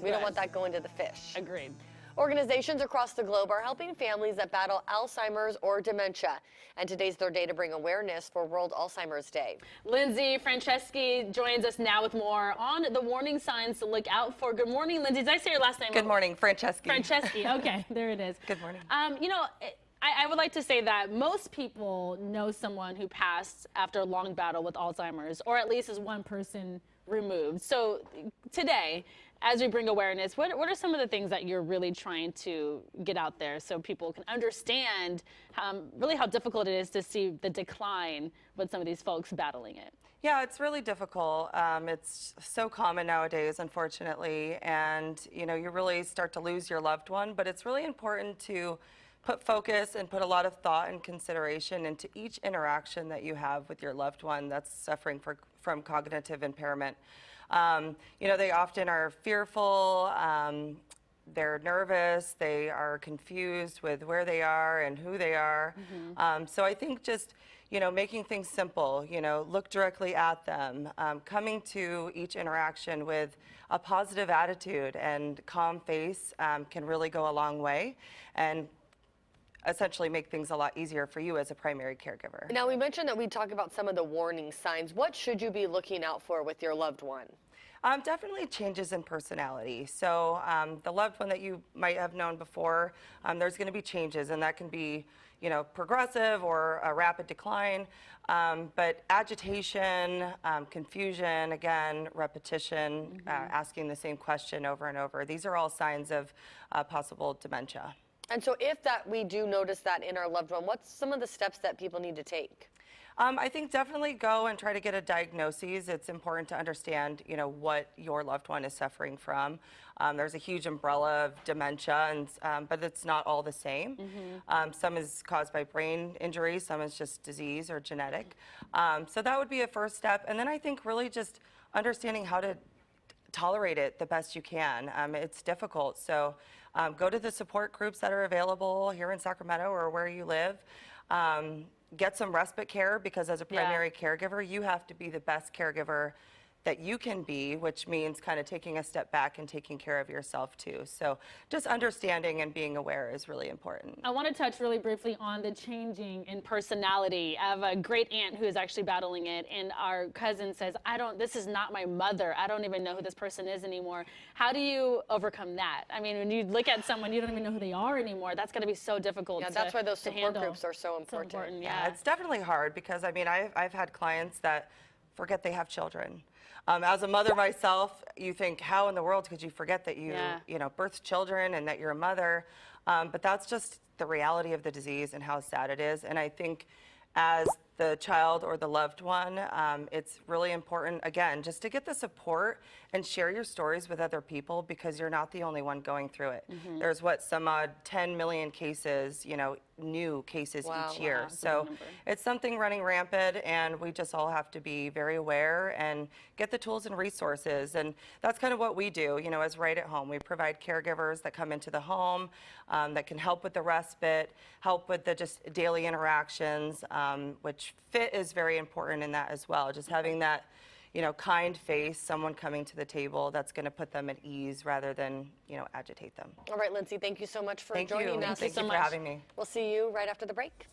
We don't want that going to the fish. Agreed. Organizations across the globe are helping families that battle Alzheimer's or dementia. And today's their day to bring awareness for World Alzheimer's Day. Lyndsey Franceschi joins us now with more on the warning signs to look out for. Good morning, Lyndsey. Did I say your last name? Good morning, Franceschi. Franceschi. Okay, there it is. Good morning. You know, I would like to say that most people know someone who passed after a long battle with Alzheimer's, or at least is one person removed. So today, as we bring awareness, what are some of the things that you're really trying to get out there so people can understand really how difficult it is to see the decline with some of these folks battling it? Yeah, it's really difficult. It's so common nowadays, unfortunately, and you know, you really start to lose your loved one, but it's really important to put focus and put a lot of thought and consideration into each interaction that you have with your loved one that's suffering from cognitive impairment. You know, they often are fearful, they're nervous, they are confused with where they are and who they are. So I think just, you know, making things simple, you know, look directly at them, coming to each interaction with a positive attitude and calm face can really go a long way and essentially make things a lot easier for you as a primary caregiver. Now, we mentioned that we talk about some of the warning signs. What should you be looking out for with your loved one? Definitely changes in personality. So the loved one that you might have known before, there's going to be changes, and that can be, you know, progressive or a rapid decline. But agitation, confusion, again, repetition, asking the same question over and over. These are all signs of possible dementia. And so if we do notice that in our loved one, what's some of the steps that people need to take? I think definitely go and try to get a diagnosis. It's important to understand, you know, what your loved one is suffering from. There's a huge umbrella of dementia, and, but it's not all the same. Some is caused by brain injury, some is just disease or genetic. So that would be a first step. And then I think really just understanding how to tolerate it the best you can. It's difficult, so go to the support groups that are available here in Sacramento or where you live. Get some respite care, because as a primary caregiver, you have to be the best caregiver that you can be, which means kind of taking a step back and taking care of yourself too. So just understanding and being aware is really important. I want to touch really briefly on the changing in personality. I have a great aunt who is actually battling it, and our cousin says, this is not my mother. I don't even know who this person is anymore. How do you overcome that? I mean, when you look at someone, you don't even know who they are anymore. That's going to be so difficult to handle. That's why those support groups are so important. Yeah, it's definitely hard, because I mean, I've had clients that forget they have children. As a mother myself, you think, how in the world could you forget that you know, birthed children and that you're a mother? But that's just the reality of the disease and how sad it is. And I think as the child or the loved one, it's really important, again, just to get the support and share your stories with other people, because you're not the only one going through it. There's some odd 10 million cases, you know, new cases each year. So it's something running rampant, and we just all have to be very aware and get the tools and resources. And that's kind of what we do, you know, as Right at Home. We provide caregivers that come into the home that can help with the respite, help with the just daily interactions, which fit is very important in that as well. Just having that, you know, kind face, someone coming to the table that's going to put them at ease rather than, you know, agitate them. All right, Lyndsey, thank you so much for joining us. Thank you for having me. We'll see you right after the break.